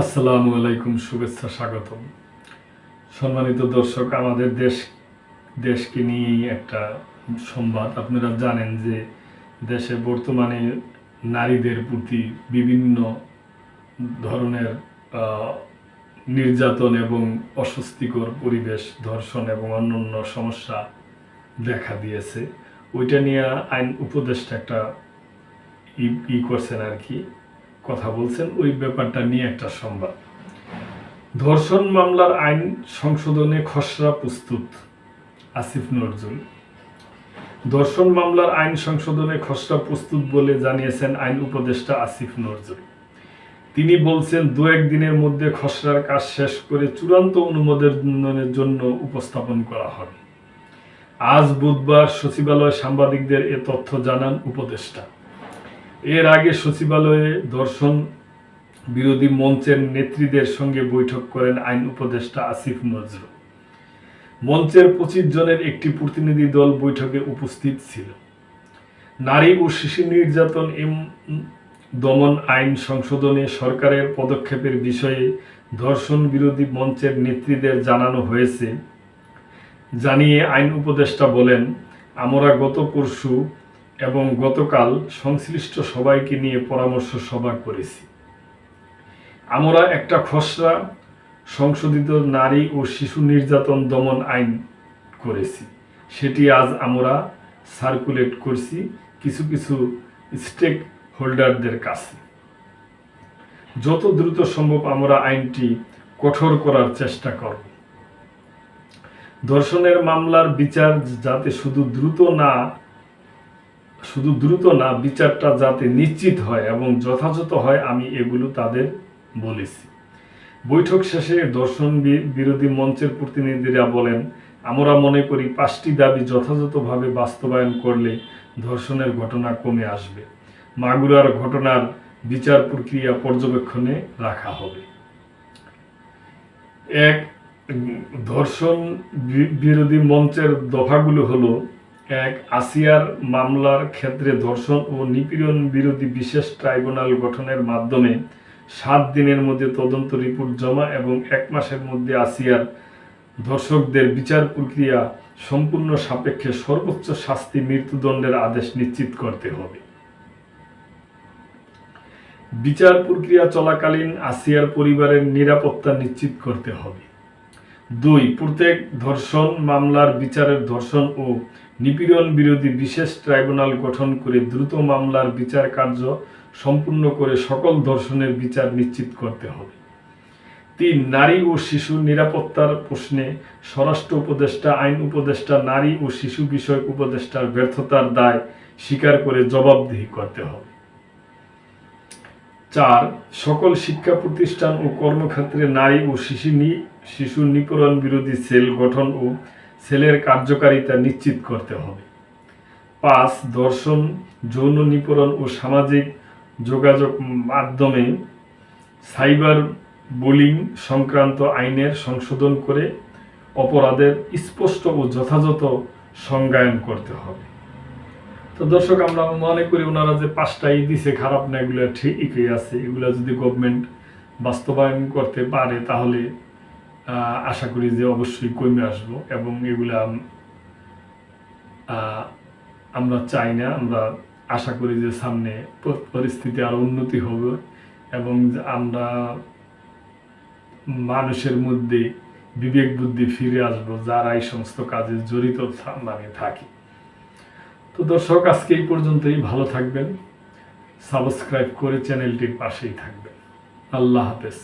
আসসালামু আলাইকুম, শুভেচ্ছা, স্বাগতম। সম্মানিত দর্শক, আমাদের দেশকে নিয়ে একটা সংবাদ। আপনারা জানেন যে দেশে বর্তমানে নারীদের প্রতি বিভিন্ন ধরনের নির্যাতন এবং অস্বস্তিকর পরিবেশ, ধর্ষণ এবং অন্যান্য সমস্যা দেখা দিয়েছে। ওইটা নিয়ে আইন উপদেষ্টা একটা করছেন আর কি, কথা বলছেন। ওই ব্যাপারটা নিয়ে একটা সংবাদ। ধর্ষণ মামলার আইন সংশোধনে খসড়া প্রস্তুত, আসিফ নজরুল। ধর্ষণ মামলার আইন সংশোধনে খসড়া প্রস্তুত বলে জানিয়েছেন আইন উপদেষ্টা আসিফ নজরুল। তিনি বলছেন, 2-1 দিনের মধ্যে খসড়ার কাজ শেষ করে চূড়ান্ত অনুমোদনের জন্য উপস্থাপন করা হবে। আজ বুধবার সচিবালয়ে সাংবাদিকদের এ তথ্য জানান উপদেষ্টা। এর আগে সচিবালয়ে ধর্ষণ বিরোধী মঞ্চের নেত্রীদের সঙ্গে বৈঠক করেন আইন উপদেষ্টা আসিফ নজরুল। মঞ্চের 25 জনের একটি প্রতিনিধি দল বৈঠকে উপস্থিত ছিল। নারী ও শিশু নির্যাতন দমন আইন সংশোধনে সরকারের পদক্ষেপের বিষয়ে ধর্ষণ বিরোধী মঞ্চের নেত্রীদের জানানো হয়েছে। জানিয়ে আইন উপদেষ্টা বলেন, আমরা গত পরশু এবং গতকাল সংশ্লিষ্ট সবাইকে নিয়ে পরামর্শ সভা করেছি। আমরা একটা খসড়া সংশোধিত নারী ও শিশু নির্যাতন দমন আইন করেছি। সেটি আজ আমরা সার্কুলেট করছি কিছু স্টেক হোল্ডারদের কাছে। যত দ্রুত সম্ভব আমরা আইনটি কঠোর করার চেষ্টা করব। ধর্ষণের মামলার বিচার যাতে শুধু দ্রুত না বিচারটা যাতে নিশ্চিত হয় এবং যথাযথ হয়, আমি এগুলো তাদের বলেছি। বৈঠক শেষে ধর্ষণ বিরোধী মঞ্চের প্রতিনিধিরা বলেন, আমরা মনে করি 5টি দাবি যথাযথভাবে বাস্তবায়ন করলে ধর্ষণের ঘটনা কমে আসবে। মাগুরার ঘটনার বিচার প্রক্রিয়া পর্যবেক্ষণে রাখা হবে। 1. ধর্ষণ বিরোধী মঞ্চের দফাগুলো হলো: 1. আসিয়ার মামলার ক্ষেত্রে ধর্ষণ ও নিপীড়ন বিরোধী বিশেষ ট্রাইব্যুনাল গঠনের মাধ্যমে 7 দিনের মধ্যে তদন্ত রিপোর্ট জমা এবং 1 মাসের মধ্যে আসিয়ার ধর্ষকদের বিচার প্রক্রিয়া সম্পূর্ণ সাপেক্ষে সর্বোচ্চ শাস্তি মৃত্যুদণ্ডের আদেশ নিশ্চিত করতে হবে। বিচার প্রক্রিয়া চলাকালীন আসিয়ার পরিবারের নিরাপত্তা নিশ্চিত করতে হবে। 2. প্রত্যেক ধর্ষণ মামলার বিচারের ধর্ষণ ও নিপীড়ন বিরোধী বিশেষ ট্রাইব্যুনাল গঠন করে দ্রুত মামলার বিচার কার্য সম্পূর্ণ করে সকল ধর্ষণের বিচার নিশ্চিত করতে হবে। 3. নারী ও শিশু নিরাপত্তার প্রশ্নে স্বরাষ্ট্র উপদেষ্টা, আইন উপদেষ্টা, নারী ও শিশু বিষয়ক উপদেষ্টার ব্যর্থতার দায় স্বীকার করে জবাবদিহি করতে হবে। 4. সকল শিক্ষা প্রতিষ্ঠান ও কর্মক্ষেত্রে নারী ও শিশু নিপীড়ন বিরোধী সেল গঠন ও সেলের কার্যকারিতা নিশ্চিত করতে হবে। 5. ধর্ষণ, যৌন নিপীড়ন ও সামাজিক যোগাযোগ মাধ্যমে সাইবার বুলিং সংক্রান্ত আইনের সংশোধন করে অপরাধের স্পষ্ট ও যথাযথ সংজ্ঞায়ন করতে হবে। তো দর্শক, আমরা মনে করি ওনারা যে 5টাই দিছে, খারাপ না, এগুলো ঠিকই আছে। এগুলো যদি গভর্নমেন্ট বাস্তবায়ন করতে পারে তাহলে আশা করি যে অবশ্যই কমে আসবো। এবং এগুলা আমরা চাই না। আমরা আশা করি যে সামনে পরিস্থিতি আরো উন্নতি হবে এবং আমরা মানুষের মধ্যে বিবেক বুদ্ধি ফিরে আসবো যারা এই সমস্ত কাজে জড়িত থাকি। তো দর্শক, আজকে এই পর্যন্তই। ভালো থাকবেন, সাবস্ক্রাইব করে চ্যানেলটির পাশেই থাকবেন। আল্লাহ হাফেজ।